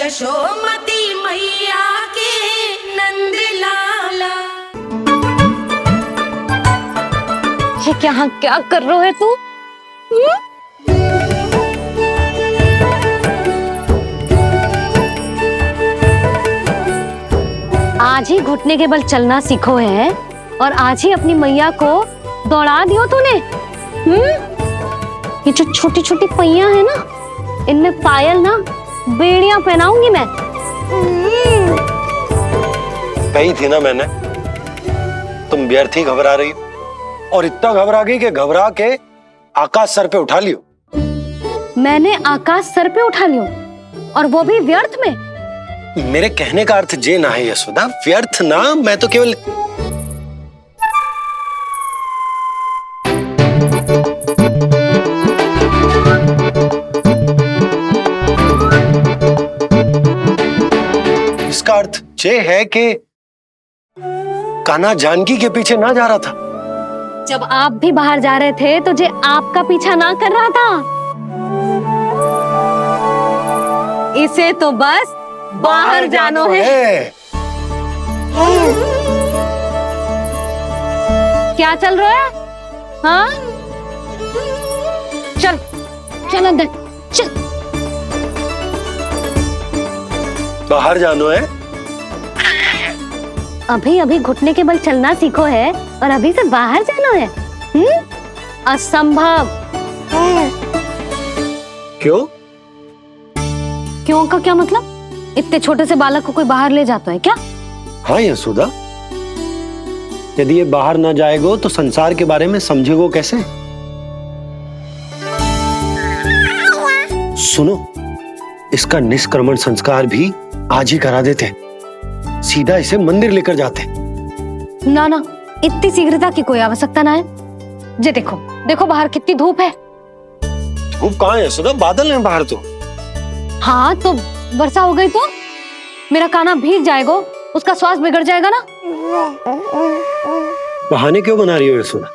यशोमती मैया के नंद लाला। ये क्या कर रहे है तू? आज ही घुटने के बल चलना सीखो है और आज ही अपनी मैया को दौड़ा दियो तूने। ये जो छोटी छोटी पहियां है ना, इनमें पायल ना बेड़ियां पहनाऊंगी मैं। कही थी ना मैंने, तुम व्यर्थ ही घबरा रही हो और इतना घबरा गई कि घबरा के आकाश सर पे उठा लियो। मैंने आकाश सर पे उठा लियो और वो भी व्यर्थ में। मेरे कहने का अर्थ जे ना है यशोदा, व्यर्थ ना, मैं तो केवल इसका अर्थ ये है कि कान्हा जानकी के पीछे ना जा रहा था। जब आप भी बाहर जा रहे थे तो जे आपका पीछा ना कर रहा था। इसे तो बस बाहर जानो है। क्या चल रहा है? हाँ, चल चल अंदर चल। बाहर जानो है। अभी अभी घुटने के बल चलना सीखो है और अभी से बाहर जाना है? असंभव। क्यों? क्यों का क्या मतलब? इतने छोटे से बालक को कोई बाहर ले जाता है क्या? हाँ यशोदा, यदि ये बाहर ना जाएगो तो संसार के बारे में समझेगो कैसे? सुनो, इसका निष्क्रमण संस्कार भी आज ही करा देते, सीधा इसे मंदिर लेकर जाते। ना ना, इतनी शीघ्रता की कोई आवश्यकता ना है। जे देखो देखो बाहर कितनी धूप है। धूप कहाँ है यशोदा? बादल है बाहर तो। हाँ तो वर्षा हो गई तो मेरा कान्हा भीग जाएगा, उसका स्वास्थ्य बिगड़ जाएगा ना। बहाने क्यों बना रही हो यशोदा?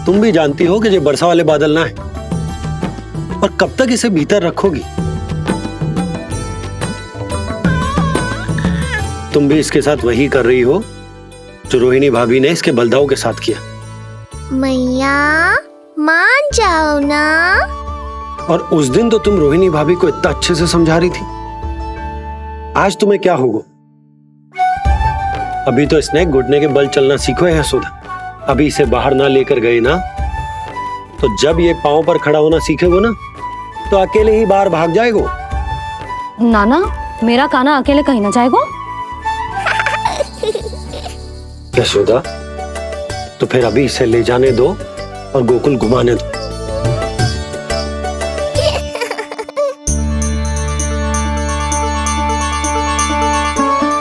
तुम भी जानती हो कि ये वर्षा वाले बादल ना है, और कब तक इसे भीतर रखोगी? तुम भी इसके साथ वही कर रही हो जो रोहिणी भाभी ने इसके बलदाऊ के साथ किया। मैया मान जाओ ना। और उस दिन तो तुम रोहिणी भाभी को इतना अच्छे से समझा रही थी, आज तुम्हें क्या होगा? अभी तो इसने घुटने के बल चलना सीखो है यशोदा। अभी इसे बाहर ना लेकर गए ना, तो जब ये पांव पर खड़ा होना सीखेगो ना, तो अकेले ही बाहर भाग जाएगो। नाना, मेरा कान्हा अकेले कहीं ना जाएगा। यशोदा, तो फिर अभी इसे ले जाने दो और गोकुल घुमाने दो।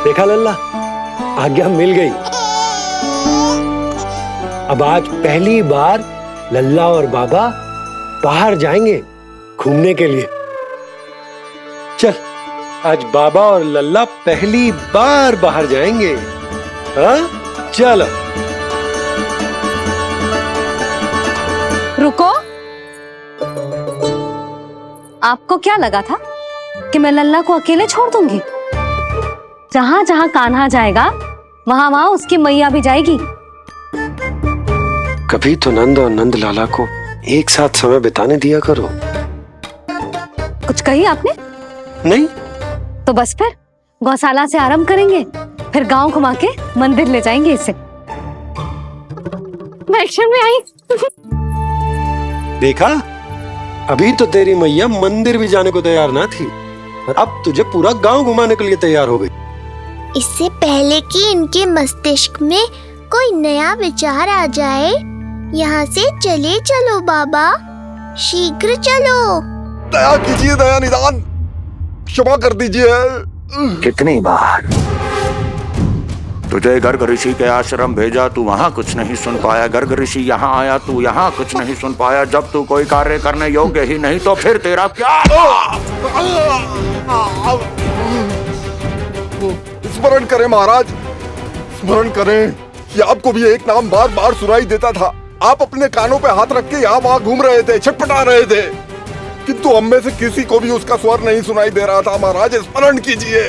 देखा लल्ला, आज्ञा मिल गई। अब आज पहली बार लल्ला और बाबा बाहर जाएंगे घूमने के लिए। चल, आज बाबा और लल्ला पहली बार बाहर जाएंगे। हाँ, चलो। रुको, आपको क्या लगा था कि मैं लल्ला को अकेले छोड़ दूंगी? जहां जहां कान्हा जाएगा वहां वहां उसकी मैया भी जाएगी। कभी तो नंद और नंद लाला को एक साथ समय बिताने दिया करो। कुछ कही आपने? नहीं। तो बस फिर गौशाला से आरंभ करेंगे, फिर गांव घुमा के मंदिर ले जाएंगे इसे। मैं एक्शन में आई। देखा, अभी तो तेरी मैया मंदिर भी जाने को तैयार ना थी, और अब तुझे पूरा गांव घुमाने के लिए तैयार हो गई। इससे पहले कि इनके मस्तिष्क में कोई नया विचार आ जाए, यहाँ से चले चलो बाबा, शीघ्र चलो। दया कीजिए, दया निदान, क्षमा कर दीजिए। कितनी बार तुझे गर्ग ऋषि के आश्रम भेजा, तू वहाँ कुछ नहीं सुन पाया। गर्ग ऋषि यहाँ आया, तू यहाँ कुछ नहीं सुन पाया। जब तू कोई कार्य करने योग्य ही नहीं तो फिर तेरा क्या? स्मरण करें महाराज, स्मरण करें कि आपको भी एक नाम बार बार सुनाई देता था। आप अपने कानों पे हाथ रख के यहाँ वहाँ घूम रहे थे, छटपटा रहे थे। किंतु हम में से किसी को भी उसका स्वर नहीं सुनाई दे रहा था। महाराज स्मरण कीजिए।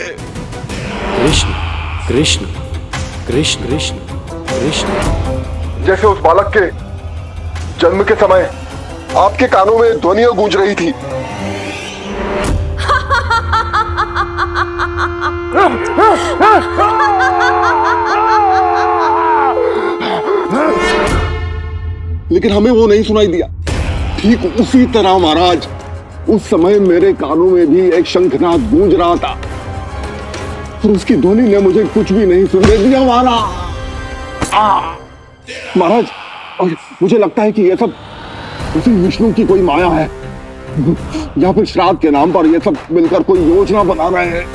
कृष्ण कृष्ण कृष्ण कृष्ण कृष्ण। जैसे उस बालक के जन्म के समय आपके कानों में ध्वनियां गूंज रही थी। लेकिन हमें वो नहीं सुनाई दिया। ठीक उसी तरह महाराज उस समय मेरे कानों में भी एक शंखनाद गूंज रहा था और उसकी ध्वनि ने मुझे कुछ भी नहीं सुनने दिया। महाराज और मुझे लगता है कि यह सब उसी विष्णु की कोई माया है या फिर श्राद्ध के नाम पर ये सब मिलकर कोई योजना बना रहे हैं।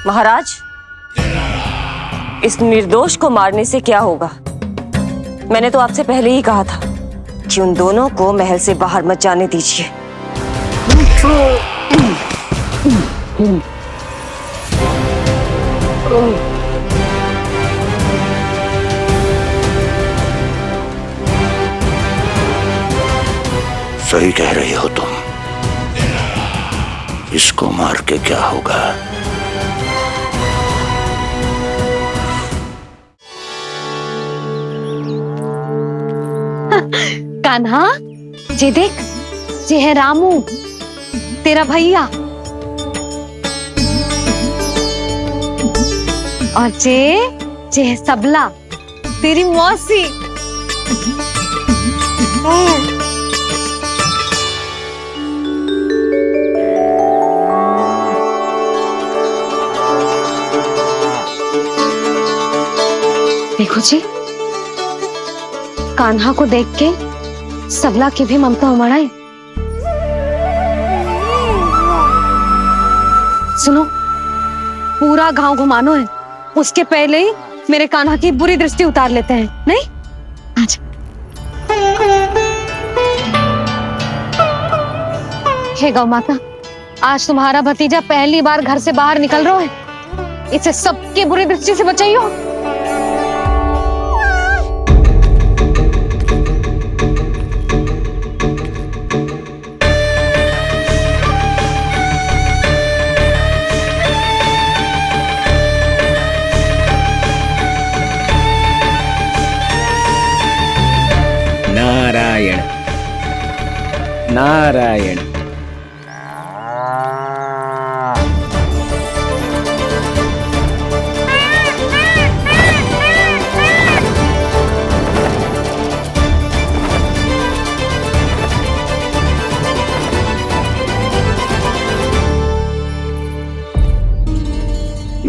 महाराज, इस निर्दोष को मारने से क्या होगा? मैंने तो आपसे पहले ही कहा था कि उन दोनों को महल से बाहर मत जाने दीजिए। सही कह रही हो तुम। इसको मार के क्या होगा? कान्हा, जे देख, जे है रामू, तेरा भैया। और जे है सबला, तेरी मौसी। देखो जी, कान्हा को देख के सबला की भी ममता उमड़ आई। सुनो, पूरा गांव घुमानो है, उसके पहले ही मेरे कान्हा की बुरी दृष्टि उतार लेते हैं, नहीं? आज हे गौ माता, आज तुम्हारा भतीजा पहली बार घर से बाहर निकल रहा है, इसे सबकी बुरी दृष्टि से बचाइयो। नारायण नारायण।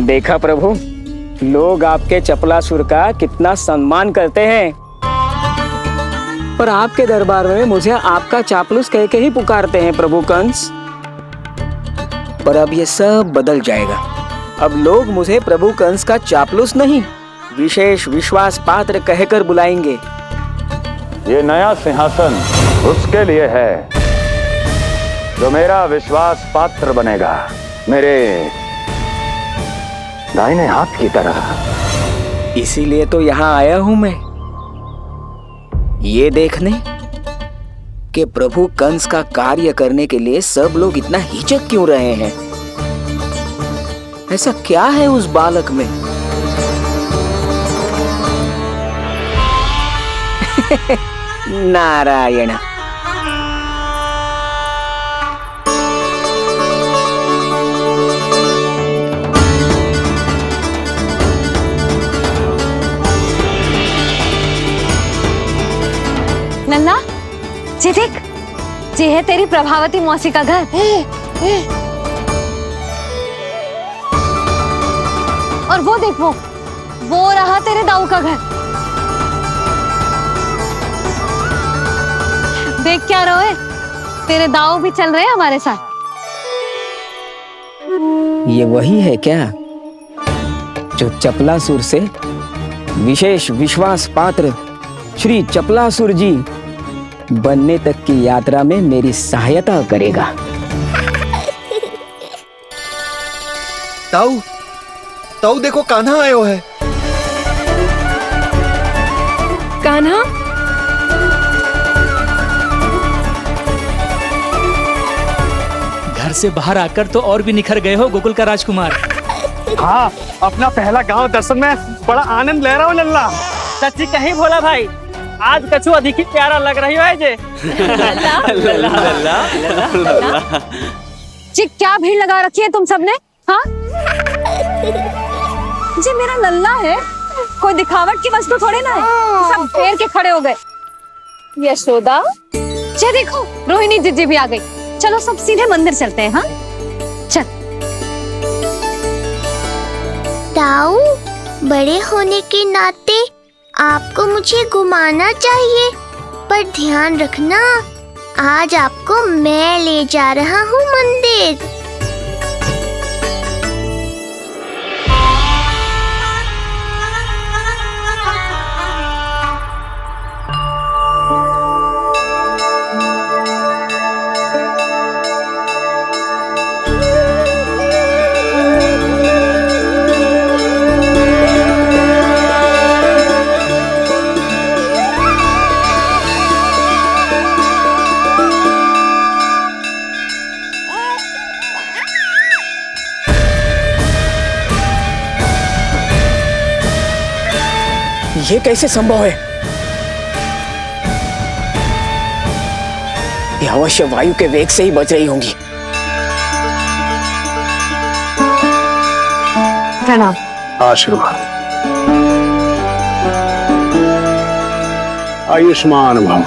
देखा प्रभु, लोग आपके चपलासुर का कितना सम्मान करते हैं, पर आपके दरबार में मुझे आपका चापलूस कह के ही पुकारते हैं प्रभु कंस। पर अब ये सब बदल जाएगा। अब लोग मुझे प्रभु कंस का चापलूस नहीं, विशेष विश्वास पात्र कहकर बुलाएंगे। ये नया सिंहासन उसके लिए है जो मेरा विश्वास पात्र बनेगा, मेरे दाहिने हाथ की तरह। इसीलिए तो यहाँ आया हूं मैं, ये देखने कि प्रभु कंस का कार्य करने के लिए सब लोग इतना हिचक क्यों रहे हैं। ऐसा क्या है उस बालक में? नारायण। नन्ना, जे देख, जे है तेरी प्रभावती मौसी का घर। और वो देख, वो रहा तेरे दाऊ का घर। देख क्या रहे, तेरे दाऊ भी चल रहे हैं हमारे साथ। ये वही है क्या जो चपलासुर से विशेष विश्वास पात्र श्री चपलासुर जी बनने तक की यात्रा में मेरी सहायता करेगा? ताऊ, ताऊ देखो, कान्हा आयो है। कान्हा, से बाहर आकर तो और भी निखर गए हो गोकुल का राजकुमार। हाँ, अपना पहला गांव दर्शन में बड़ा आनंद ले रहा हूँ लल्ला। सच्ची कहीं भोला भाई, आज कछु अधिक ही प्यारा लग रही है जे। जी क्या भीड़ लगा रखी है तुम सबने? हाँ जी मेरा लल्ला है, कोई दिखावट की वस्तु थोड़ी ना है। सब फेर के खड़े हो गए। यशोदा जी देखो, रोहिणी जीजी भी आ गई। चलो सब सीधे मंदिर चलते हैं। हाँ चल। ताऊ, बड़े होने के नाते आपको मुझे घुमाना चाहिए, पर ध्यान रखना आज आपको मैं ले जा रहा हूँ मंदिर। ये कैसे संभव है? ये अवश्य वायु के वेग से ही बच रही होंगी। प्रणाम। आशीर्वाद। आयुष्मान भव।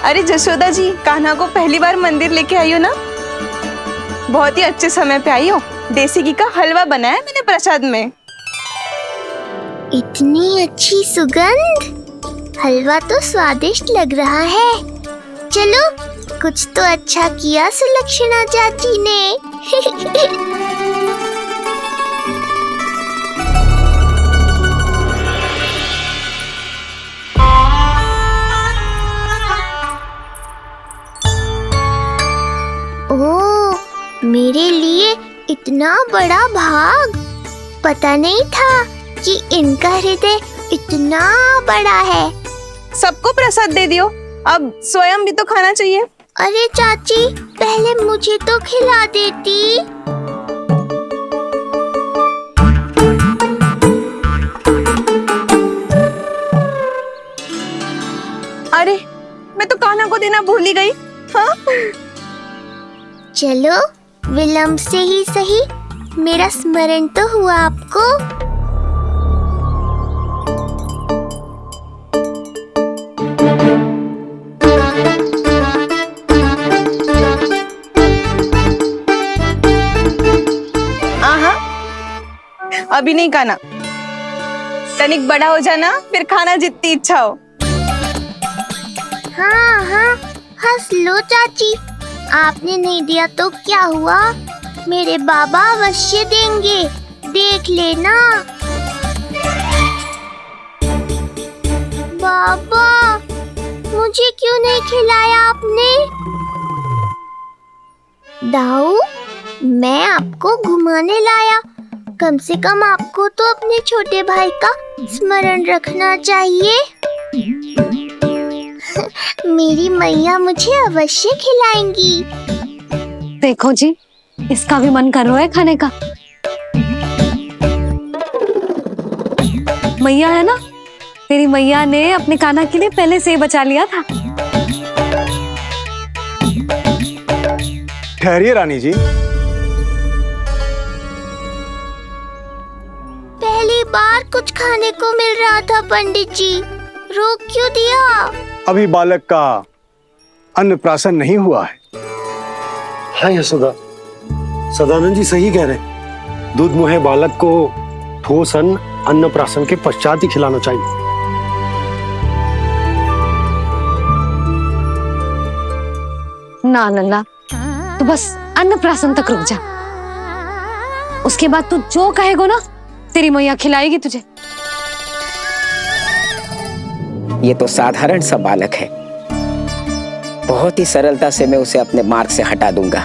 अरे जशोदा जी, कान्हा को पहली बार मंदिर लेके आई हो ना? बहुत ही अच्छे समय पे आई हो। देसी घी का हलवा बनाया है मैंने प्रसाद में। इतनी अच्छी सुगंध, हलवा तो स्वादिष्ट लग रहा है। चलो, कुछ तो अच्छा किया सुलक्षणा चाची ने। ओह, मेरे लिए इतना बड़ा भाग। पता नहीं था कि इनका हृदय इतना बड़ा है। सबको प्रसाद दे दियो, अब स्वयं भी तो खाना चाहिए। अरे चाची, पहले मुझे तो खिला देती। अरे मैं तो कान्हा को देना भूल ही गई। हाँ? चलो, विलंब से ही सही, मेरा स्मरण तो हुआ आपको। आहा, अभी नहीं खाना, तनिक बड़ा हो जाना, फिर खाना जितनी इच्छा हो। हाँ हाँ, हंस लो चाची, आपने नहीं दिया तो क्या हुआ, मेरे बाबा अवश्य देंगे, देख लेना। बाबा, मुझे क्यों नहीं खिलाया आपने? दाऊ, मैं आपको घुमाने लाया, कम से कम आपको तो अपने छोटे भाई का स्मरण रखना चाहिए। मेरी मैया मुझे अवश्य खिलाएंगी। देखो जी, इसका भी मन कर रहा है खाने का। मैया है ना, तेरी मैया ने अपने कान्हा के लिए पहले से ही बचा लिया था। ठहरिए रानी जी। पहली बार कुछ खाने को मिल रहा था पंडित जी, रोक क्यों दिया? अभी बालक का अन्नप्राशन नहीं हुआ है। हाँ यशोदा, सदानंद जी सही कह रहे। दूध मुहे बालक को ठोस अन्नप्राशन के पश्चात ही खिलाना चाहिए। ना लल्ला, तू बस अन्नप्राशन तक रुक जा, उसके बाद तू जो कहेगो ना, तेरी मैया खिलाएगी तुझे। ये तो साधारण सा बालक है, बहुत ही सरलता से मैं उसे अपने मार्ग से हटा दूंगा।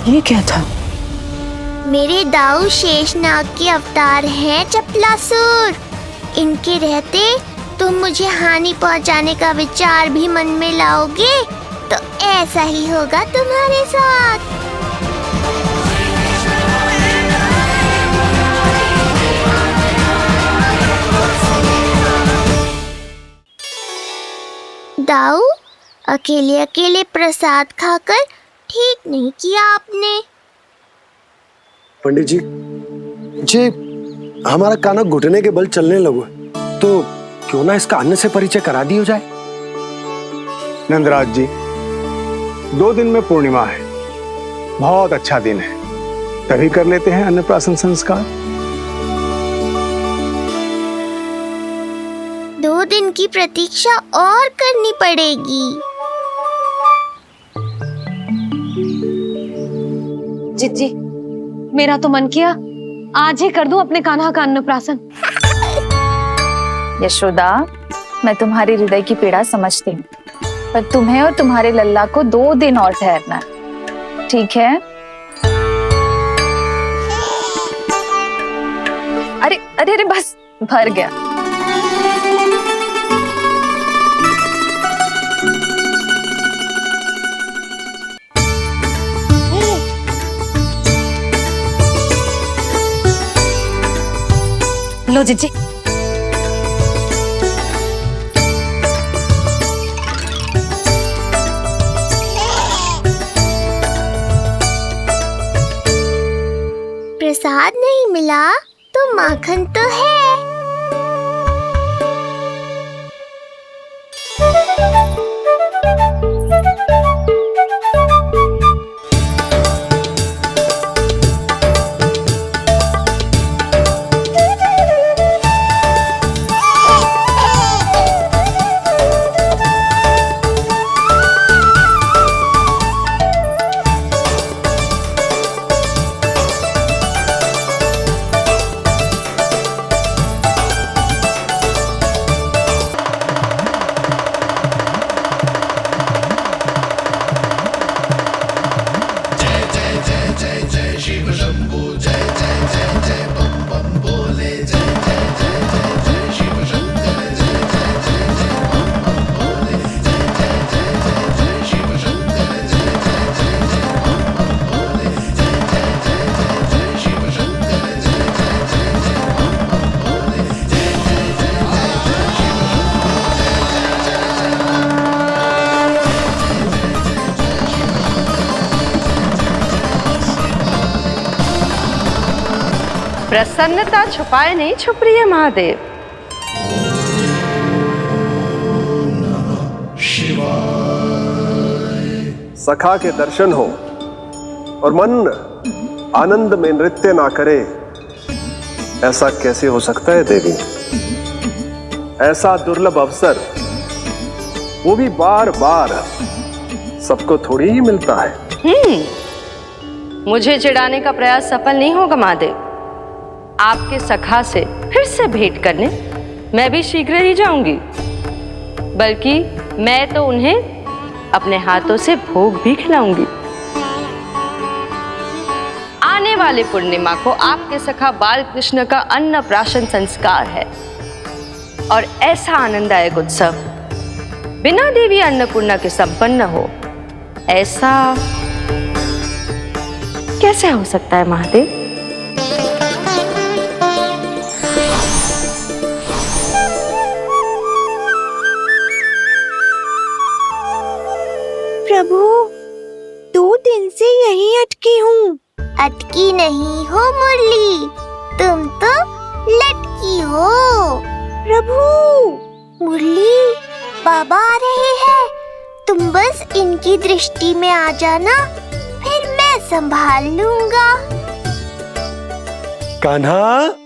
ये क्या था? मेरे दाऊ शेषनाग के अवतार हैं चपलासुर। इनके रहते तुम मुझे हानि पहुंचाने का विचार भी मन में लाओगे तो ऐसा ही होगा तुम्हारे साथ। दाऊ, अकेले अकेले प्रसाद खाकर ठीक नहीं किया आपने। पंडित जी, जे हमारा काना घुटने के बल चलने लगो तो क्यों ना इसका अन्न से परिचय करा दिया जाए। नंदराज जी, 2 दिन में पूर्णिमा है, बहुत अच्छा दिन है, तभी कर लेते हैं अन्नप्राशन संस्कार। 2 दिन की प्रतीक्षा और करनी पड़ेगी। जिज्जी, मेरा तो मन किया आज ही कर दूं अपने कान्हा का अन्नप्राशन। यशोदा, मैं तुम्हारी हृदय की पीड़ा समझती हूँ, पर तुम्हें और तुम्हारे लल्ला को 2 दिन और ठहरना है, ठीक है? अरे अरे अरे, बस भर गया। लो जिज्जी। प्रसाद नहीं मिला तो माखन तो है। प्रसन्नता छुपाए नहीं छुप रही है महादेव। सखा के दर्शन हो और मन आनंद में नृत्य ना करे, ऐसा कैसे हो सकता है देवी? ऐसा दुर्लभ अवसर, वो भी बार बार, सबको थोड़ी ही मिलता है। मुझे चिढ़ाने का प्रयास सफल नहीं होगा महादेव। आपके सखा से फिर से भेंट करने मैं भी शीघ्र ही जाऊंगी, बल्कि मैं तो उन्हें अपने हाथों से भोग भी खिलाऊंगी। आने वाले पूर्णिमा को आपके सखा बाल कृष्ण का अन्नप्राशन संस्कार है और ऐसा आनंददायक उत्सव बिना देवी अन्नपूर्णा के संपन्न हो, ऐसा कैसे हो सकता है महादेव? प्रभु, 2 दिन से यहीं अटकी हूँ। अटकी नहीं हो मुरली, तुम तो लटकी हो। प्रभु, मुरली, बाबा आ रहे हैं, तुम बस इनकी दृष्टि में आ जाना, फिर मैं संभाल लूंगा। कान्हा,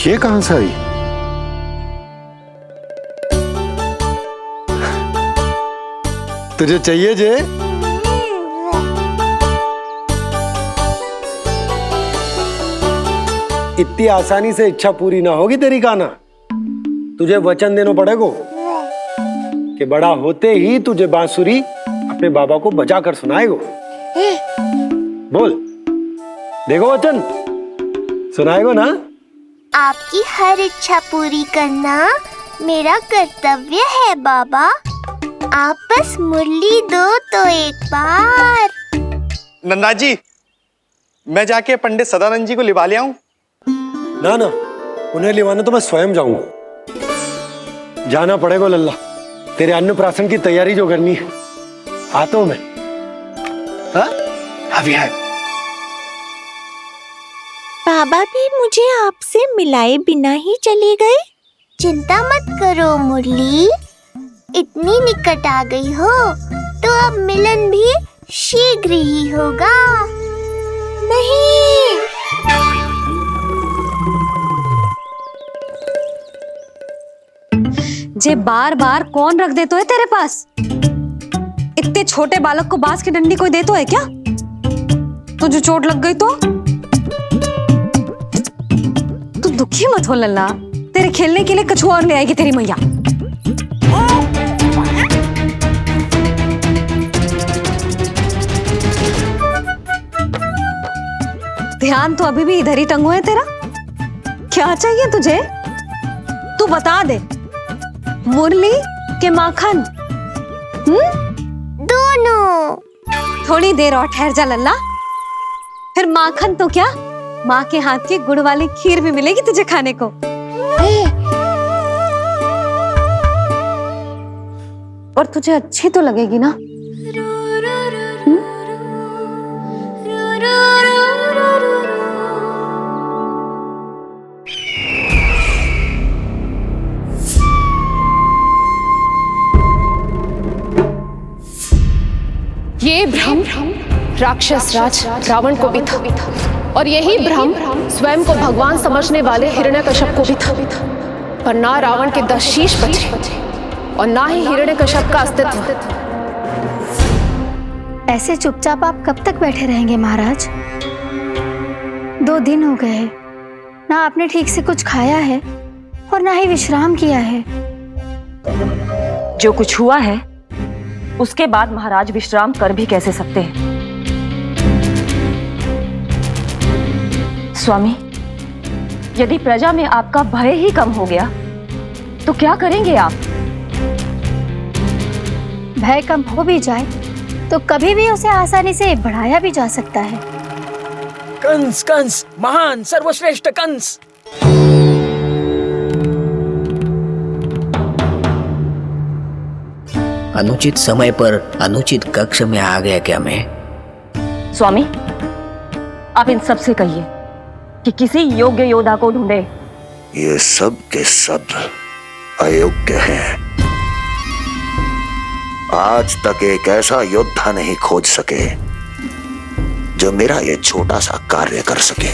ये कहां से आई? तुझे चाहिए जे? इतनी आसानी से इच्छा पूरी ना होगी तेरी कान्हा। तुझे वचन देना पड़ेगा कि बड़ा होते ही तुझे बांसुरी अपने बाबा को बजा कर सुनाएगा। बोल, देखो वचन सुनाएगा ना? आपकी हर इच्छा पूरी करना मेरा कर्तव्य है बाबा। आप बस मुरली दो तो एक बार। नंदा जी, मैं जाके पंडित सदानंद जी को लिवा ले आऊं? ना ना, उन्हें लिवाना तो मैं स्वयं जाऊंगा। जाना पड़ेगा लल्ला, तेरे अन्नप्राशन की तैयारी जो करनी है। आता हूं मैं। हाँ? अभी है। बाबा भी मुझे आपसे मिलाए बिना ही चले गए। चिंता मत करो मुरली, इतनी निकट आ गई हो तो अब मिलन भी शीघ्र ही होगा। नहीं, जे बार बार कौन रख दे तो है तेरे पास? इतने छोटे बालक को बांस की डंडी कोई दे तो है क्या? तुझे चोट लग गई तो? तू दुखी मत हो लल्ला, तेरे खेलने के लिए कछुआ और ले आएगी तेरी मैया। ध्यान तो अभी भी इधर ही टंगो है तेरा। क्या चाहिए तुझे? तू बता दे, मुरली के माखन? दोनों। थोड़ी देर और ठहर जा लल्ला, फिर माखन तो क्या, माँ के हाथ की गुड़ वाली खीर भी मिलेगी तुझे खाने को। और तुझे अच्छी तो लगेगी ना? ये भ्रम राक्षस राज रावण को भी था, और यही भ्रम स्वयं को भगवान समझने वाले हिरण्यकश्यप को भी था। पर ना रावण के 10 शीश बचे और ना ही हिरण्यकश्यप का अस्तित्व। ऐसे चुपचाप आप कब तक बैठे रहेंगे महाराज? 2 दिन हो गए हैं, ना आपने ठीक से कुछ खाया है और ना ही विश्राम किया है। जो कुछ हुआ है उसके बाद महाराज विश्राम कर भी कैसे सकते हैं? स्वामी, यदि प्रजा में आपका भय ही कम हो गया तो क्या करेंगे आप? भय कम हो भी जाए तो कभी भी उसे आसानी से बढ़ाया भी जा सकता है। कंस, कंस, महान सर्वश्रेष्ठ कंस। अनुचित समय पर अनुचित कक्ष में आ गया क्या मैं? स्वामी, आप इन सब से कहिए कि किसी योग्य योद्धा को ढूंढे। ये सब के सब अयोग्य हैं। आज तक एक ऐसा योद्धा नहीं खोज सके जो मेरा ये छोटा सा कार्य कर सके।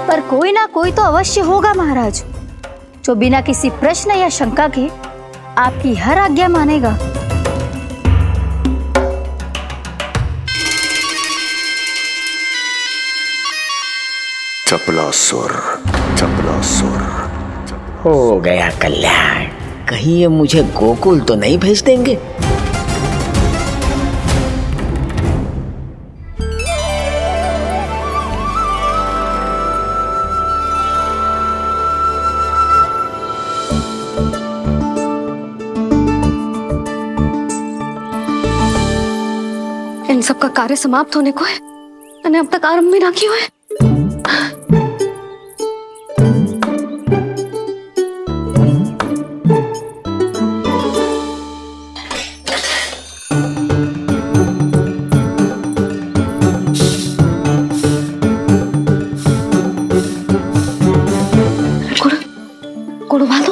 पर कोई ना कोई तो अवश्य होगा महाराज, जो बिना किसी प्रश्न या शंका के आपकी हर आज्ञा मानेगा। चपलासुर, चपलासुर। हो गया कल्याण। कहीं ये मुझे गोकुल तो नहीं भेज देंगे? इन सब का कार्य समाप्त होने को है, मैंने अब तक आरंभ भी ना किया है। गुड़ उबाल दो।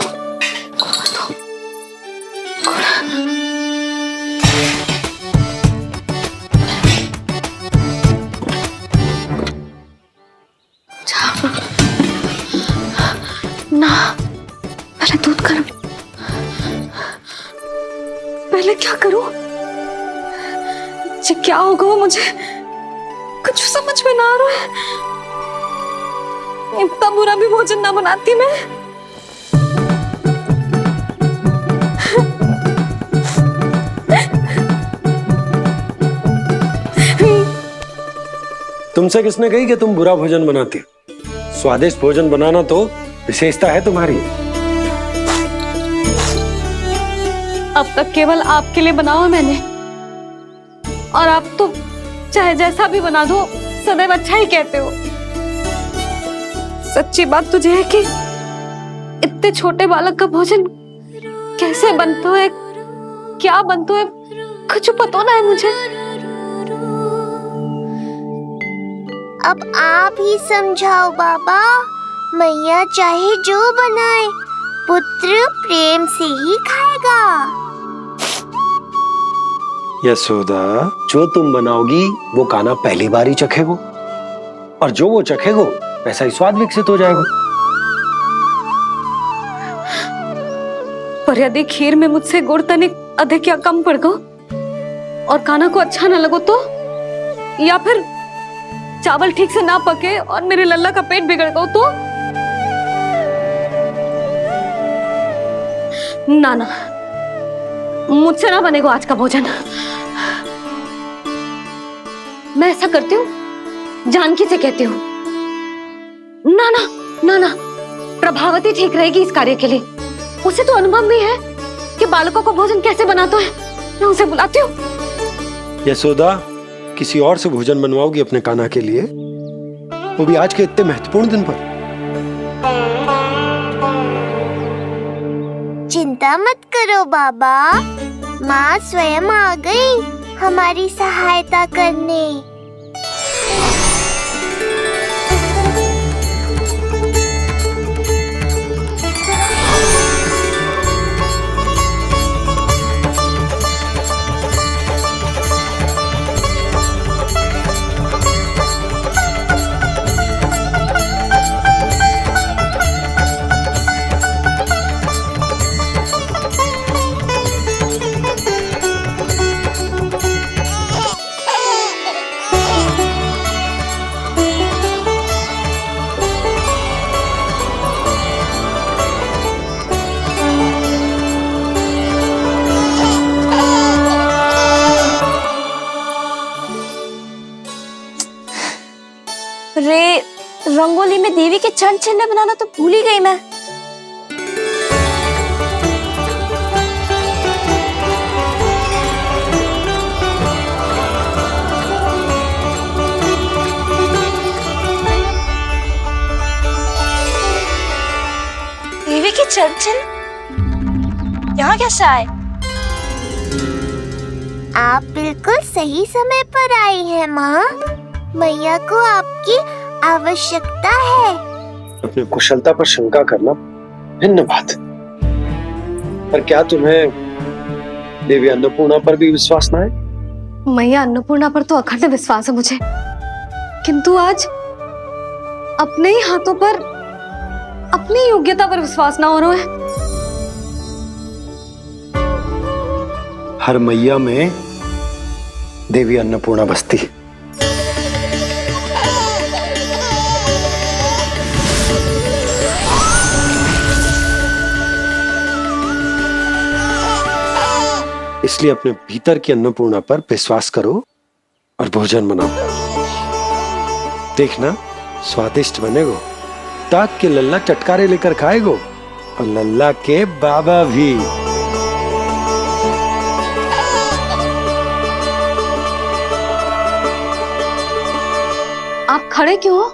ना, पहले दूध गर्म। पहले क्या करूं? क्या होगा वो मुझे कुछ समझ में ना आ रहा है। इतना बुरा भी भोजन ना बनाती मैं। तुमसे किसने कही कि तुम बुरा भोजन बनाती? स्वादिष्ट भोजन बनाना तो विशेषता है तुम्हारी। अब तक केवल आपके लिए बनाओ मैंने, और आप तो चाहे जैसा भी बना दो सदैव अच्छा ही कहते हो। सच्ची बात तुझे है कि इतने छोटे बालक का भोजन कैसे बनता है, क्या बनता है, कुछ पता ना है मुझे। अब आप ही समझाओ बाबा। मैया चाहे जो बनाए, पुत्र प्रेम से ही खाएगा। यशोदा, जो तुम बनाओगी वो कान्हा पहली बार ही चखेगो, और जो वो चखेगो वैसा ही स्वाद विकसित हो जाएगा। पर यदि खीर में मुझसे गुड़ तनिक अधिक या कम पड़ गो और कान्हा को अच्छा न लगो तो, या फिर चावल ठीक से ना पके और मेरे लल्ला का पेट बिगड़ गो तो? ना ना, मुझसे ना बनेगा आज का भोजन। मैं ऐसा करती हूँ, जानकी से कहती हूँ। ना ना ना ना, प्रभावती ठीक रहेगी इस कार्य के लिए। उसे तो अनुभव भी है कि बालकों को भोजन कैसे बनाता है। मैं उसे बुलाती हूँ। यशोदा, किसी और से भोजन बनवाओगी अपने कान्हा के लिए, वो भी आज के इतने महत्वपूर्ण दिन पर? चिंता मत करो बाबा, माँ स्वयं आ गई हमारी सहायता करने। रे, रंगोली में देवी के चरण चिन्ह बनाना तो भूल ही गई मैं। देवी के चरण चिन्ह यहाँ कैसे आए? आप बिल्कुल सही समय पर आई हैं माँ। मैया को आपकी आवश्यकता है। अपनी कुशलता पर शंका करना भिन्न बात है, पर क्या तुम्हें देवी अन्नपूर्णा पर भी विश्वास ना है? मैया अन्नपूर्णा पर तो अखंड विश्वास है मुझे, किंतु आज अपने ही हाथों पर अपनी योग्यता पर विश्वास ना हो रहा है। हर मैया में देवी अन्नपूर्णा बसती है। इसलिए अपने भीतर की अन्नपूर्णा पर विश्वास करो और भोजन बनाओ। देखना स्वादिष्ट बनेगो, ताक के लल्ला चटकारे लेकर खाएगो, और लल्ला के बाबा भी। आप खड़े क्यों हो?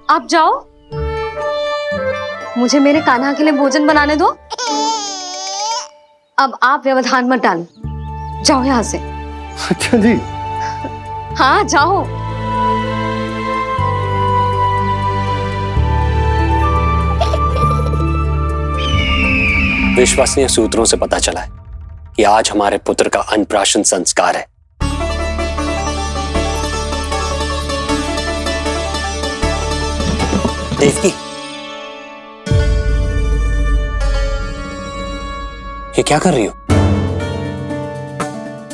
आप जाओ, मुझे मेरे कान्हा के लिए भोजन बनाने दो। अब आप व्यवधान मत डालो, जाओ यहाँ से। अच्छा जी। हाँ जाओ। विश्वसनीय सूत्रों से पता चला है कि आज हमारे पुत्र का अन्नप्राशन संस्कार है। देवकी, ये क्या कर रही हो?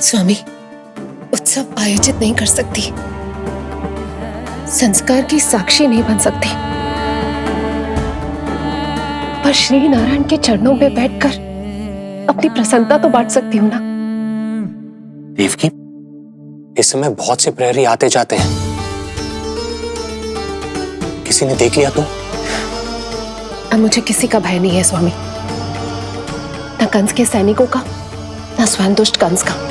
स्वामी, उत्सव आयोजित नहीं कर सकती, संस्कार की साक्षी नहीं बन सकती। श्री नारायण के चरणों में बैठकर अपनी प्रसन्नता तो बांट सकती हूँ ना। देवकी, इस समय बहुत से प्रहरी आते जाते हैं, किसी ने देख लिया तो? अब मुझे किसी का भय नहीं है स्वामी, न कंस के सैनिकों का, न स्वयं दुष्ट कंस का।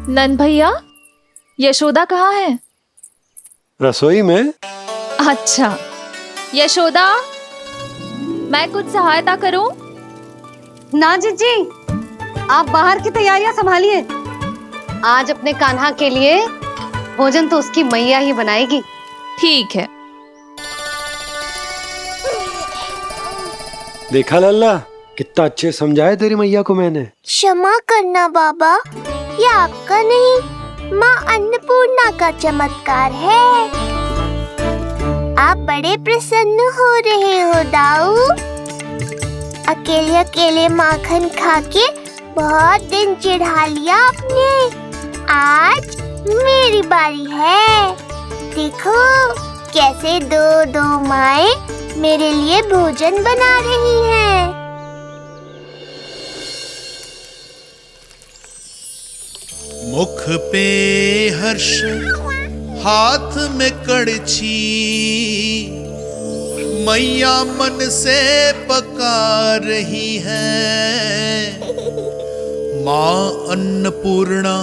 नंद भैया, यशोदा कहाँ है? रसोई में। अच्छा, यशोदा, मैं कुछ सहायता करूं? ना जीजी, आप बाहर की तैयारियां संभालिए। आज अपने कान्हा के लिए भोजन तो उसकी मैया ही बनाएगी। ठीक है। देखा लल्ला, कितना अच्छे समझाया तेरी मैया को मैंने। क्षमा करना बाबा, ये आपका नहीं, माँ अन्नपूर्णा का चमत्कार है। आप बड़े प्रसन्न हो रहे हो दाऊ। अकेले अकेले माखन खा के बहुत दिन चिढ़ा लिया आपने। आज मेरी बारी है। देखो कैसे दो दो माएं मेरे लिए भोजन बना रही हैं। मुख पे हर्ष, हाथ में कड़छी, मैया मन से पका रही है। माँ अन्नपूर्णा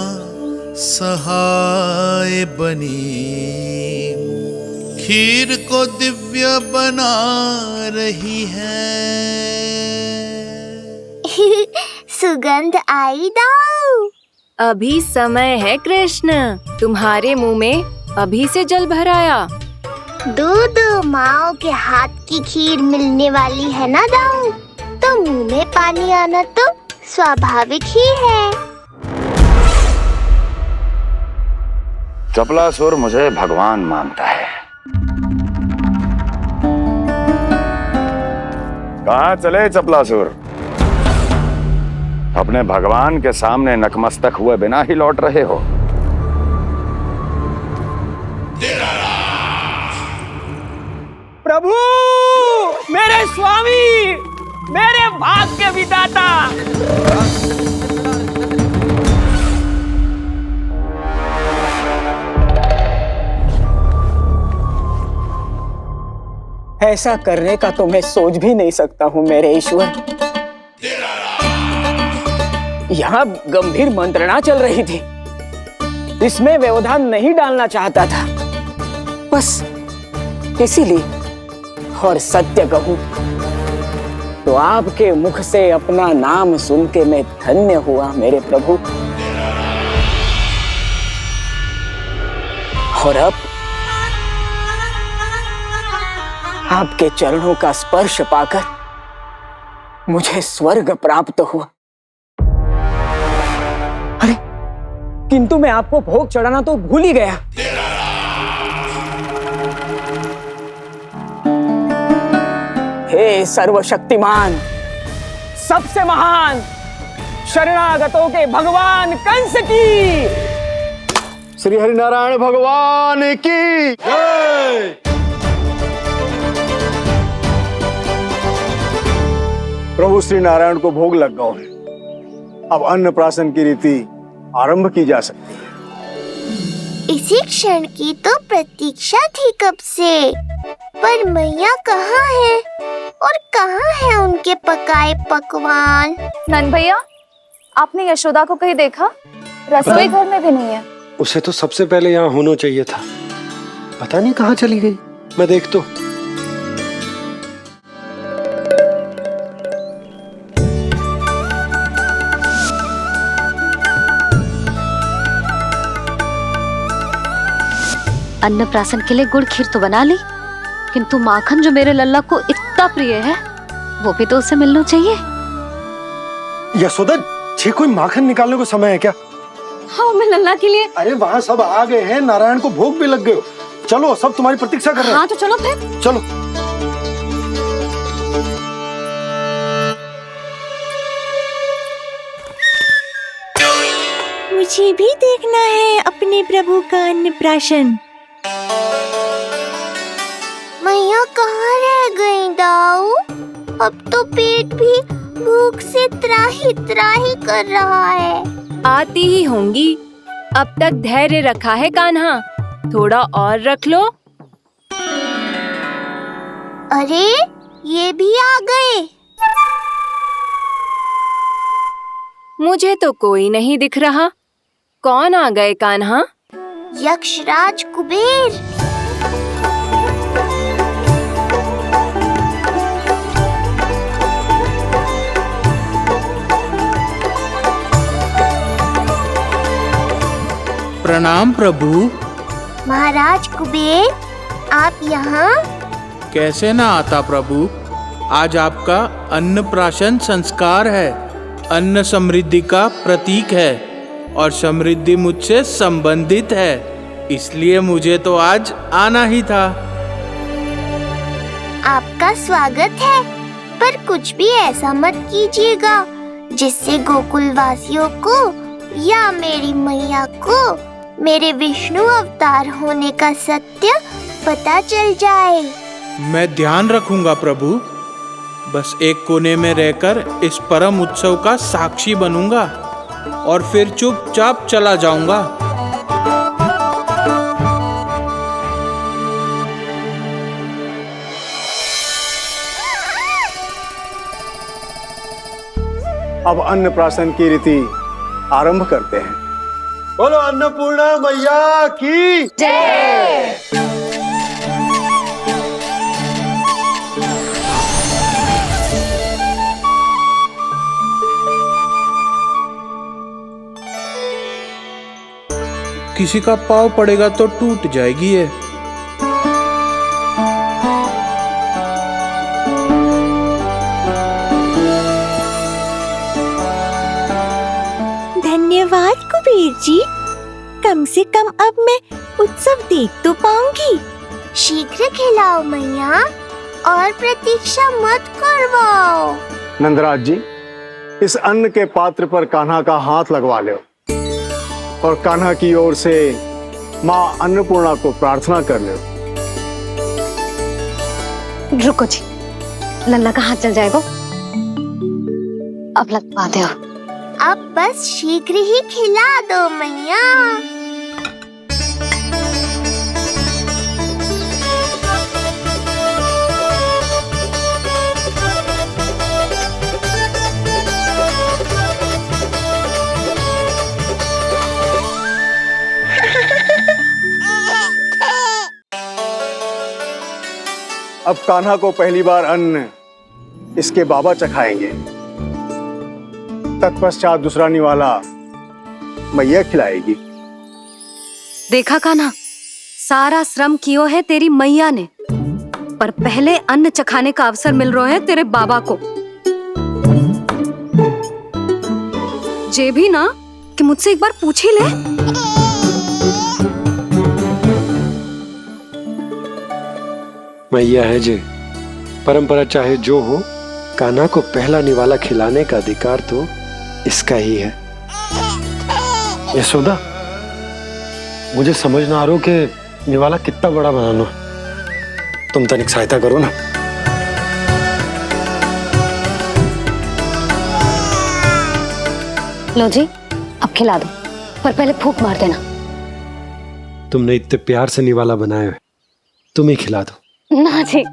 सहाय बनी, खीर को दिव्य बना रही है। सुगंध आई दाऊ। अभी समय है कृष्ण, तुम्हारे मुंह में अभी से जल भराया। दो माओ के हाथ की खीर मिलने वाली है ना दाऊ, तो मुंह में पानी आना तो स्वाभाविक ही है। चपलासुर मुझे भगवान मानता है। कहाँ चले चपलासुर? अपने भगवान के सामने नतमस्तक हुए बिना ही लौट रहे हो। प्रभु, मेरे स्वामी, मेरे भाग्य विधाता। ऐसा करने का तो मैं सोच भी नहीं सकता हूँ मेरे ईश्वर। यहाँ गंभीर मंत्रणा चल रही थी, इसमें व्यवधान नहीं डालना चाहता था, बस इसीलिए। और सत्य कहूं तो आपके मुख से अपना नाम सुन के मैं धन्य हुआ मेरे प्रभु। और अब आपके चरणों का स्पर्श पाकर मुझे स्वर्ग प्राप्त हुआ। अरे किंतु मैं आपको भोग चढ़ाना तो भूल ही गया। हे सर्वशक्तिमान, सबसे महान, शरणागतों के भगवान कंस की, श्री हरिनारायण भगवान की जय। प्रभु श्री नारायण को भोग लग गए हैं, अब अन्नप्राशन की रीति आरंभ की जा सकती है। इसी क्षण की तो प्रतीक्षा थी कब से, पर मैया कहाँ है और कहाँ है उनके पकाए पकवान? नंद भैया, आपने यशोदा को कहीं देखा? रसोई घर में भी नहीं है। उसे तो सबसे पहले यहाँ होना चाहिए था, पता नहीं कहाँ चली गई। मैं देख तो। अन्नप्राशन के लिए गुड़ खीर तो बना ली, किंतु माखन जो मेरे लल्ला को इतना प्रिय है वो भी तो उसे मिलना चाहिए। यशोदा जी, कोई माखन निकालने को समय है क्या? हाँ, मैं लल्ला के लिए। अरे वहाँ सब आ गए हैं, नारायण को भोग भी लग गए हो। चलो, सब तुम्हारी प्रतीक्षा कर रहे हैं। हाँ तो चलो फिर। चलो। मुझे भी देखना है अपने प्रभु का अन्नप्राशन। मैया कहाँ रह गई दाऊ? अब तो पेट भी भूख से त्राही त्राही कर रहा है। आती ही होंगी। अब तक धैर्य रखा है कान्हा, थोड़ा और रख लो। अरे ये भी आ गए। मुझे तो कोई नहीं दिख रहा। कौन आ गए कान्हा? यक्षराज कुबेर। प्रणाम प्रभु। महाराज कुबेर, आप यहाँ? कैसे ना आता प्रभु। आज आपका अन्नप्राशन संस्कार है। अन्न समृद्धि का प्रतीक है और समृद्धि मुझसे संबंधित है, इसलिए मुझे तो आज आना ही था। आपका स्वागत है, पर कुछ भी ऐसा मत कीजिएगा जिससे गोकुल वासियों को या मेरी मैया को मेरे विष्णु अवतार होने का सत्य पता चल जाए। मैं ध्यान रखूंगा प्रभु। बस एक कोने में रहकर इस परम उत्सव का साक्षी बनूंगा और फिर चुपचाप चला जाऊंगा। अब अन्नप्राशन की रीति आरंभ करते हैं। बोलो अन्नपूर्णा मैया की जय। किसी का पाँव पड़ेगा तो टूट जाएगी ये। धन्यवाद कुबेर जी, कम से कम अब मैं उत्सव देख तो पाऊंगी। शीघ्र खिलाओ मैया और प्रतीक्षा मत करवाओ। नंदराज जी, इस अन्न के पात्र पर कान्हा का हाथ लगवा लो और कान्हा की ओर से माँ अन्नपूर्णा को प्रार्थना कर लो। रुको जी, लल्ला का हाथ चल जाएगा। अब लगवा दो। अब बस शीघ्र ही खिला दो मैया। अब कान्हा को पहली बार अन्न इसके बाबा चखाएंगे। तत्पश्चात दूसरा निवाला मैया खिलाएगी। देखा कान्हा, सारा श्रम कियो है तेरी मैया ने, पर पहले अन्न चखाने का अवसर मिल रहा है तेरे बाबा को। जे भी ना कि मुझसे एक बार पूछ ही ले। मैया है जे, परंपरा चाहे जो हो, कान्हा को पहला निवाला खिलाने का अधिकार तो इसका ही है। यशोदा, मुझे समझ ना आ रहा कि निवाला कितना बड़ा बनाना। तुम तनिक सहायता करो ना। लो जी, अब खिला दो, पर पहले फूंक मार देना। तुमने इतने प्यार से निवाला बनाया है, तुम ही खिला दो। ना जी,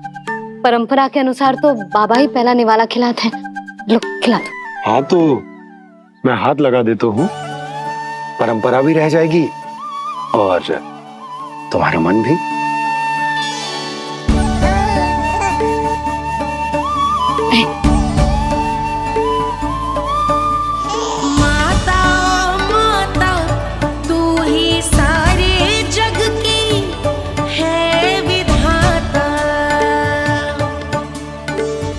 परंपरा के अनुसार तो बाबा ही पहला निवाला खिलाते हैं। लो खिला दो। हाँ तो मैं हाथ लगा देता हूँ, परंपरा भी रह जाएगी और तुम्हारा मन भी। माता माता तू ही सारे जग की है विधाता,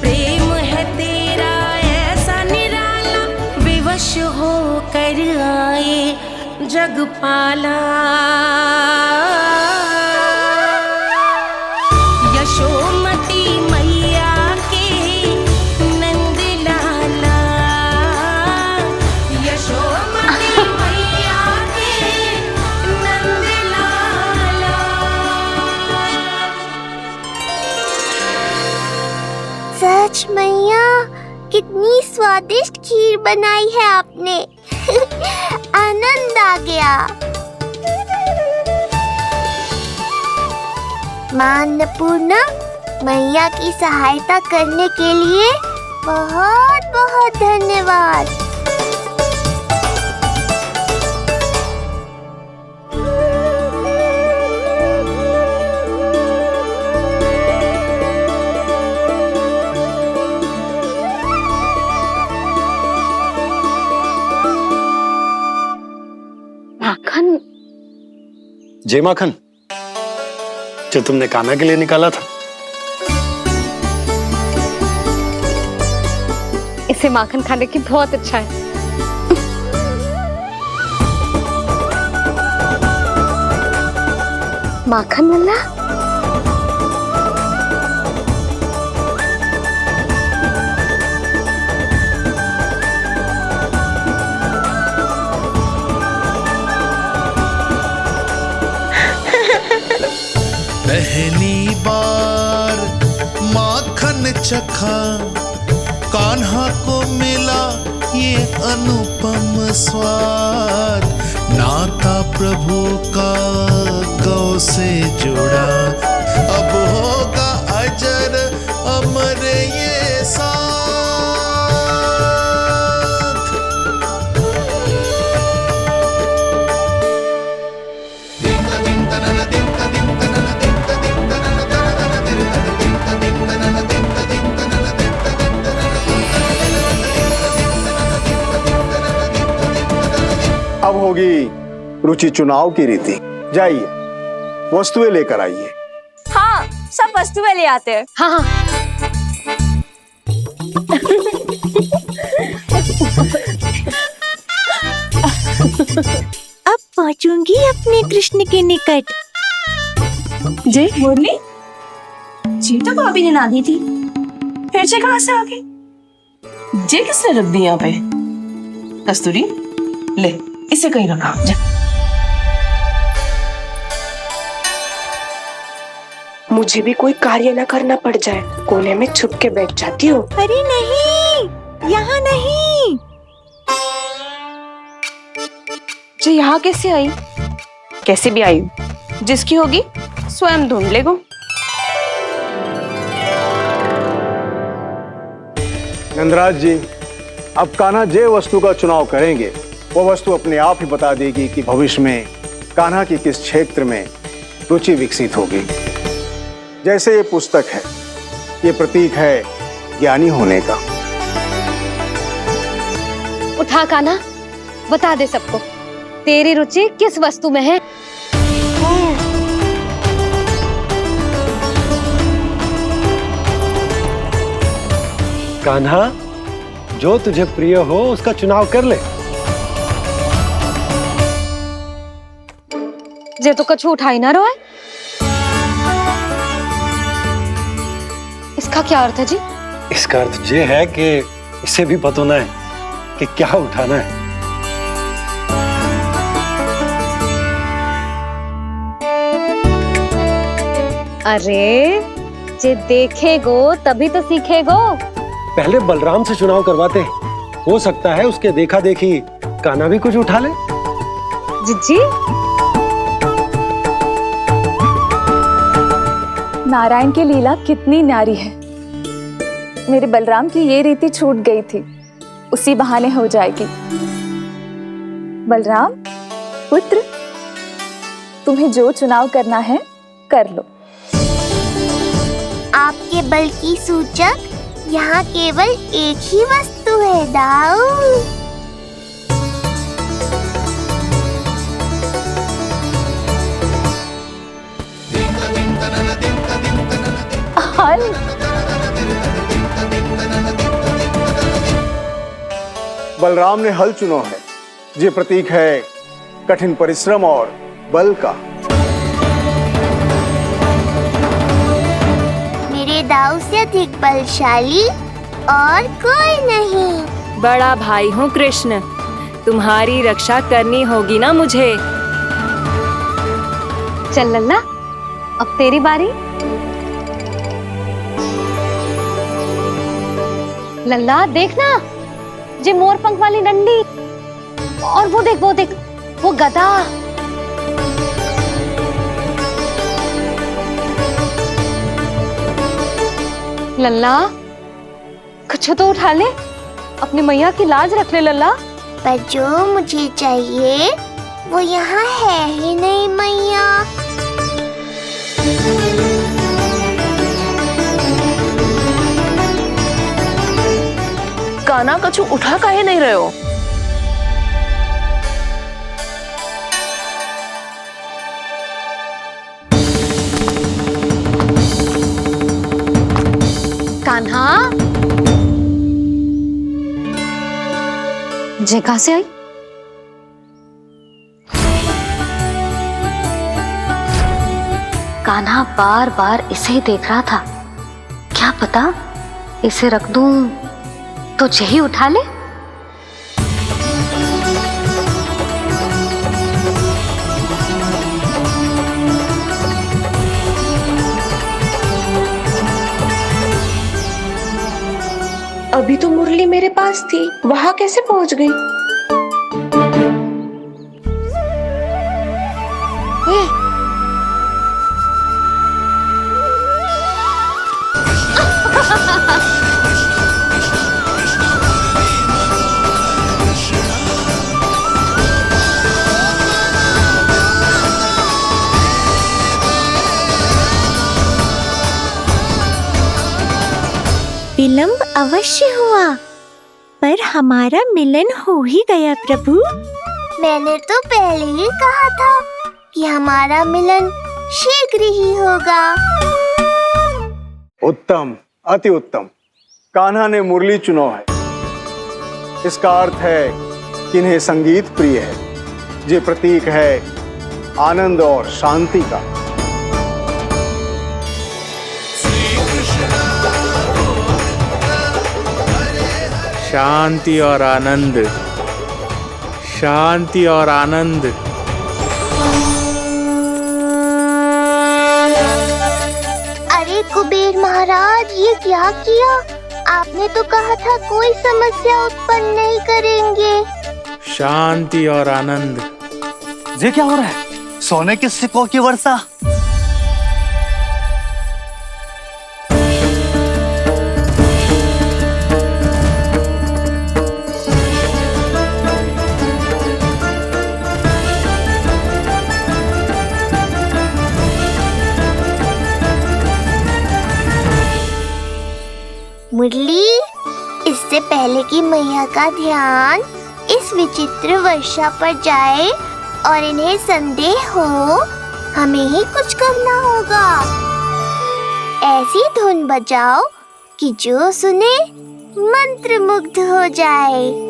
प्रेम है तेरा ऐसा निराला, विवश हो कर आए जग पाला। यशोमती मैया के नंद लाला, यशोमती मैया स्वादिष्ट खीर बनाई है आपने। आनंद आ गया। मां अन्नपूर्णा, मैया की सहायता करने के लिए बहुत बहुत धन्यवाद। माखन। जय माखन, जो तुमने कान्हा के लिए निकाला था। इसे माखन खाने की बहुत अच्छा है। माखन लल्ला, पहली बार माखन चखा, कान्हा को मिला ये अनुपम स्वाद। नाता प्रभु का गौ से जुड़ा, अब होगा अजर अमर ये साथ। अब होगी रुचि चुनाव की रीति। जाइए, वस्तुएं लेकर आइए। हाँ, सब वस्तुएं ले आते हैं। हाँ हाँ। अब पहुंचूंगी अपने कृष्ण के निकट। जय मुरली, जी तो भाभी ने ला दी थी, फिर से कहाँ से आ गई? जे किसने रख दी यहाँ पे? कस्तूरी, ले इसे कहीं रखा जा। मुझे भी कोई कार्य न करना पड़ जाए, कोने में छुप के बैठ जाती हूँ। अरे नहीं, यहाँ नहीं। जो यहाँ कैसे आई? कैसे भी आई, जिसकी होगी स्वयं ढूंढ लेगो। नंदराज जी, अब कान्हा जे वस्तु का चुनाव करेंगे, वो वस्तु अपने आप ही बता देगी कि भविष्य में कान्हा की किस क्षेत्र में रुचि विकसित होगी। जैसे ये पुस्तक है, ये प्रतीक है ज्ञानी होने का। उठा कान्हा, बता दे सबको तेरी रुचि किस वस्तु में है। कान्हा, जो तुझे प्रिय हो उसका चुनाव कर ले। जे तो कछु उठाई ना रोए। इसका क्या अर्थ है जी? इसका अर्थ ये है कि इसे भी पता ना है कि क्या उठाना है। अरे, जे देखेगो तभी तो सीखेगो। पहले बलराम से चुनाव करवाते हैं, हो सकता है उसके देखा देखी कान्हा भी कुछ उठा ले। जिज्जी, नारायण की लीला कितनी न्यारी है। मेरे बलराम की ये रीति छूट गई थी, उसी बहाने हो जाएगी। बलराम पुत्र, तुम्हें जो चुनाव करना है कर लो। आपके बल की सूचक यहाँ केवल एक ही वस्तु है, दाऊ। हल। बलराम ने हल चुना है, ये प्रतीक है कठिन परिश्रम और बल का। मेरे दाऊ से अधिक बलशाली और कोई नहीं। बड़ा भाई हूँ कृष्ण, तुम्हारी रक्षा करनी होगी ना मुझे। चल लल्ला, अब तेरी बारी। लल्ला देखना, जे मोर पंख वाली डंडी, और वो देख वो गधा। लल्ला कुछ तो उठा ले, अपनी मैया की लाज रख ले लल्ला। पर जो मुझे चाहिए वो यहाँ है ही नहीं मैया। कान्हा कछु उठा काहे नहीं रहे हो? कान्हा जे कहां से आई? कान्हा बार बार इसे ही देख रहा था। क्या पता इसे रख दूं तो यही उठा ले। अभी तो मुरली मेरे पास थी, वहां कैसे पहुंच गई? विलंब अवश्य हुआ, पर हमारा मिलन हो ही गया प्रभु। मैंने तो पहले ही कहा था कि हमारा मिलन शीघ्र ही होगा। उत्तम, अति उत्तम। कान्हा ने मुरली चुना है, इसका अर्थ है कि इन्हें संगीत प्रिय है। ये प्रतीक है आनंद और शांति का। शांति और आनंद, शांति और आनंद। अरे कुबेर महाराज, ये क्या किया? आपने तो कहा था कोई समस्या उत्पन्न नहीं करेंगे। शांति और आनंद। ये क्या हो रहा है? सोने के सिक्कों की वर्षा। मुरली, इससे पहले कि मैया का ध्यान इस विचित्र वर्षा पर जाए और इन्हें संदेह हो, हमें ही कुछ करना होगा। ऐसी धुन बजाओ कि जो सुने मंत्रमुग्ध हो जाए।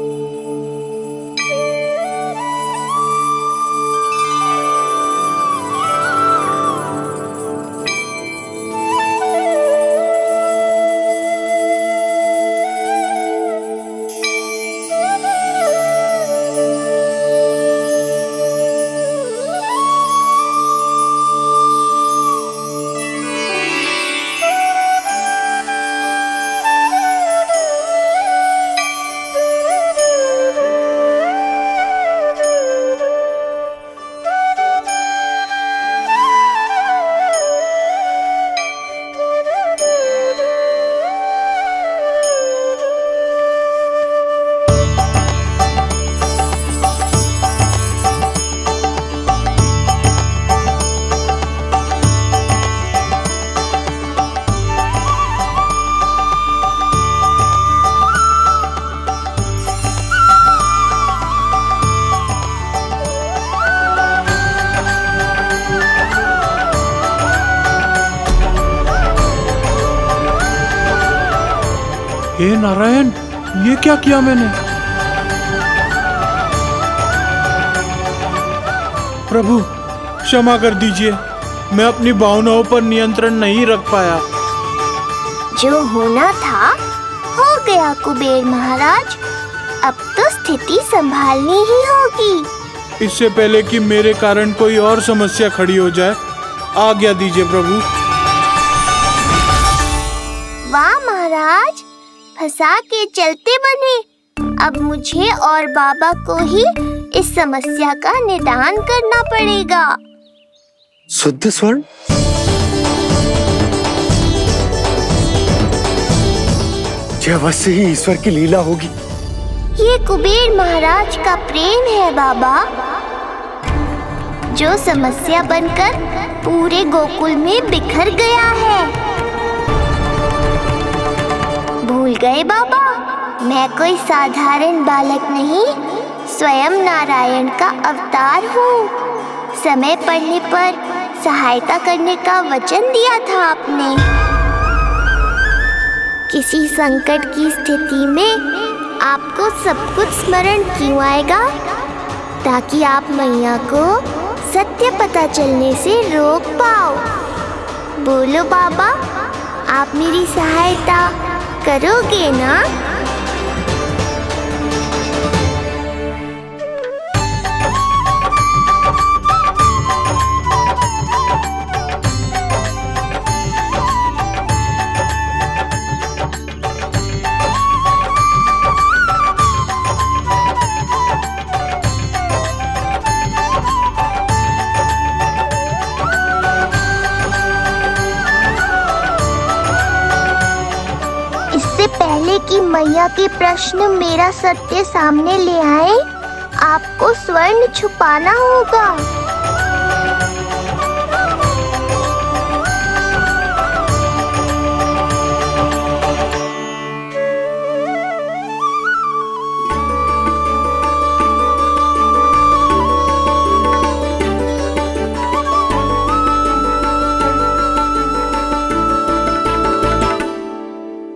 हे नारायण, ये क्या किया मैंने? प्रभु क्षमा कर दीजिए, मैं अपनी भावनाओं पर नियंत्रण नहीं रख पाया। जो होना था हो गया कुबेर महाराज, अब तो स्थिति संभालनी ही होगी। इससे पहले कि मेरे कारण कोई और समस्या खड़ी हो जाए, आज्ञा दीजिए प्रभु। वाह महाराज, फंसा के चलते बने। अब मुझे और बाबा को ही इस समस्या का निदान करना पड़ेगा। शुद्ध स्वर्ण? यह अवश्य ही ईश्वर की लीला होगी। ये कुबेर महाराज का प्रेम है बाबा, जो समस्या बनकर पूरे गोकुल में बिखर गया है। भूल गए बाबा, मैं कोई साधारण बालक नहीं, स्वयं नारायण का अवतार हूँ। समय पड़ने पर सहायता करने का वचन दिया था आपने। किसी संकट की स्थिति में आपको सब कुछ स्मरण क्यों आएगा? ताकि आप मैया को सत्य पता चलने से रोक पाओ। बोलो बाबा, आप मेरी सहायता करोगे ना? इससे पहले कि मैया के प्रश्न मेरा सत्य सामने ले आए, आपको स्वर्ण छुपाना होगा।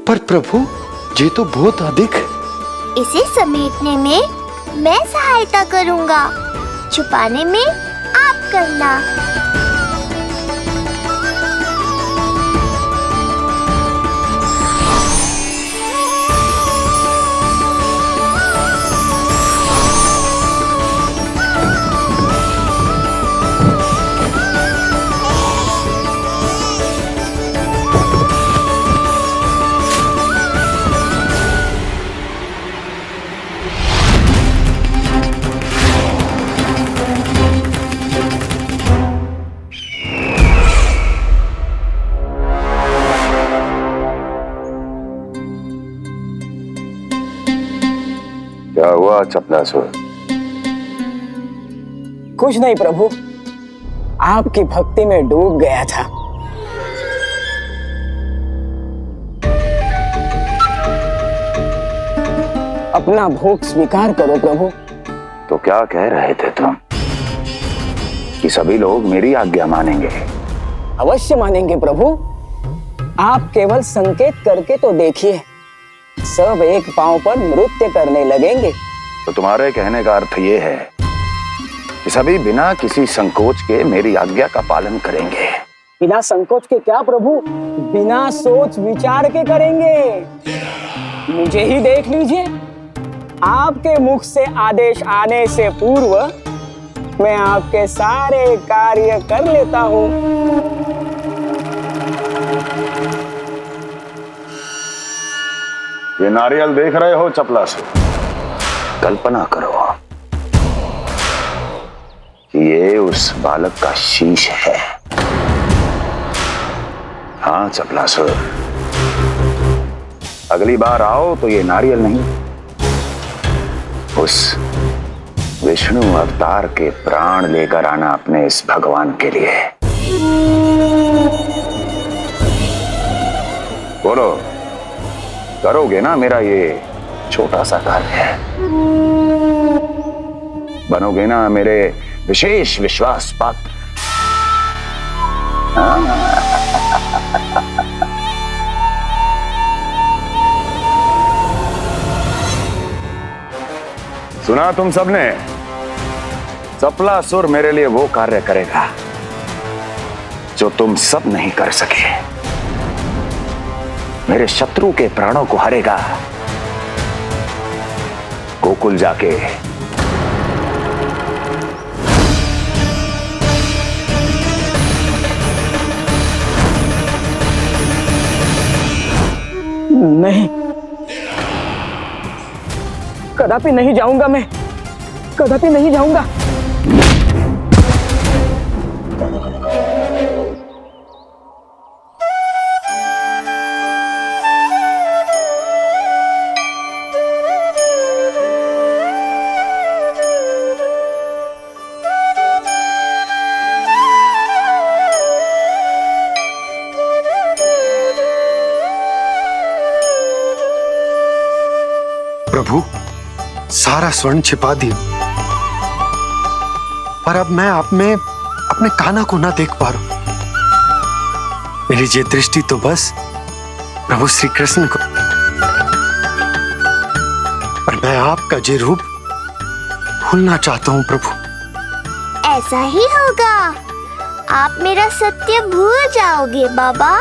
पर प्रभु, ये तो बहुत अधिक। इसे समेटने में मैं सहायता करूंगा, छुपाने में आप करना। क्या हुआ चपलासुर? कुछ नहीं प्रभु, आपकी भक्ति में डूब गया था। अपना भोग स्वीकार करो प्रभु। तो क्या कह रहे थे तुम कि सभी लोग मेरी आज्ञा मानेंगे? अवश्य मानेंगे प्रभु। आप केवल संकेत करके तो देखिए, सब एक पांव पर नृत्य करने लगेंगे। तो तुम्हारे कहने का अर्थ ये है कि सभी बिना किसी संकोच के मेरी आज्ञा का पालन करेंगे? बिना संकोच के क्या प्रभु, बिना सोच विचार के करेंगे। मुझे ही देख लीजिए, आपके मुख से आदेश आने से पूर्व मैं आपके सारे कार्य कर लेता हूँ। ये नारियल देख रहे हो चपलासुर? कल्पना करो कि ये उस बालक का शीश है। हाँ चपलासुर, अगली बार आओ तो ये नारियल नहीं, उस विष्णु अवतार के प्राण लेकर आना अपने इस भगवान के लिए। बोलो, करोगे ना मेरा ये छोटा सा कार्य? बनोगे ना मेरे विशेष विश्वास पात्र? सुना तुम सबने? चपलासुर मेरे लिए वो कार्य करेगा जो तुम सब नहीं कर सके। मेरे शत्रु के प्राणों को हरेगा। गोकुल जाके नहीं, कदापि नहीं जाऊंगा, मैं कदापि नहीं जाऊंगा। प्रभु, सारा स्वर्ण छिपा दिया, पर अब मैं आप में अपने कान्हा को ना देख पा रहा हूं। मेरी ये दृष्टि तो बस प्रभु श्री कृष्ण को, पर मैं आपका ये रूप भूलना चाहता हूं प्रभु। ऐसा ही होगा, आप मेरा सत्य भूल जाओगे बाबा।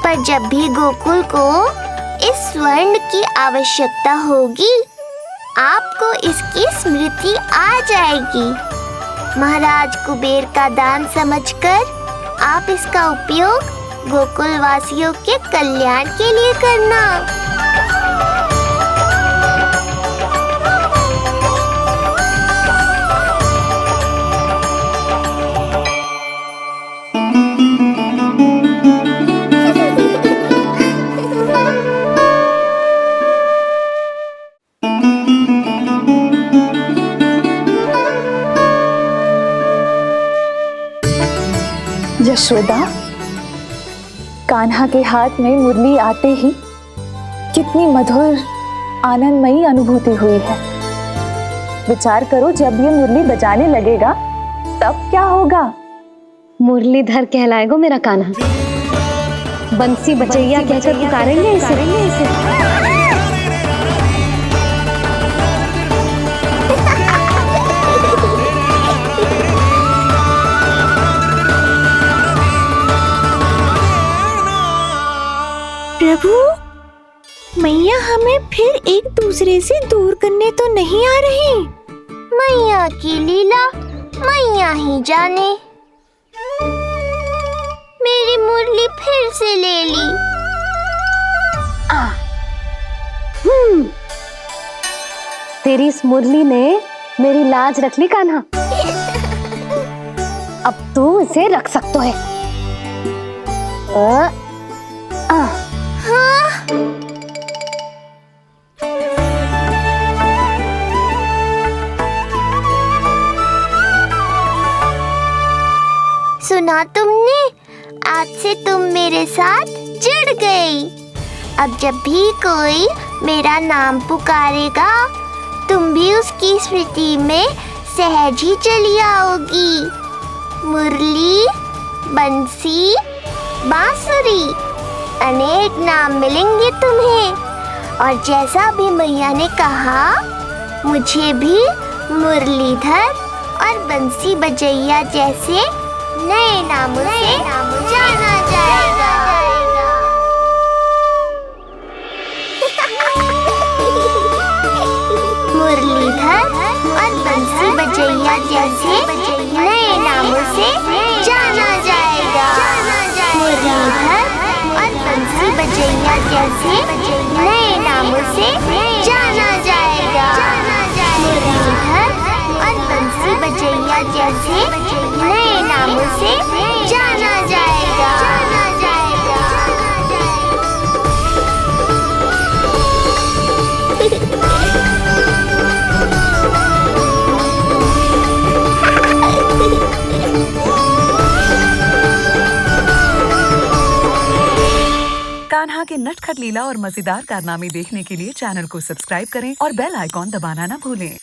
पर जब भी गोकुल को इस स्वर्ण की आवश्यकता होगी, आपको इसकी स्मृति आ जाएगी। महाराज कुबेर का दान समझकर आप इसका उपयोग गोकुल वासियों के कल्याण के लिए करना। यशोदा, कान्हा के हाथ में मुरली आते ही कितनी मधुर आनंदमयी अनुभूति हुई है। विचार करो, जब ये मुरली बजाने लगेगा तब क्या होगा। मुरलीधर कहलाएगा मेरा कान्हा। बंसी बजैया कहकर पुकारेंगे इसे। प्रभु, मैया हमें फिर एक दूसरे से दूर करने तो नहीं आ रही। मैया की लीला मैया ही जाने। मेरी मुरली फिर से ले ली। तेरी इस मुरली ने मेरी लाज रख ली कान्हा। अब तू इसे रख सकता है। सुना तुमने? आज से तुम मेरे साथ जुड़ गई। अब जब भी कोई मेरा नाम पुकारेगा, तुम भी उसकी स्मृति में सहज ही चली आओगी। मुरली, बंसी, बांसुरी, अनेक नाम मिलेंगे तुम्हें। और जैसा भी मैया ने कहा, मुझे भी मुरलीधर और बंसी बजैया जैसे नए नामों से जाना जाएगा। मुरलीधर और बंसी बजैया जैसे नए नामों से जाना जाएगा। मुरलीधर और बंसी बजैया जैसे नए नामों से जाना जाएगा। मुरलीधर और बंसी बजैया जैसे नए नामों से जाना जाएगा। कान्हा के नटखट लीला और मजेदार कारनामे देखने के लिए चैनल को सब्सक्राइब करें और बेल आइकॉन दबाना ना भूलें।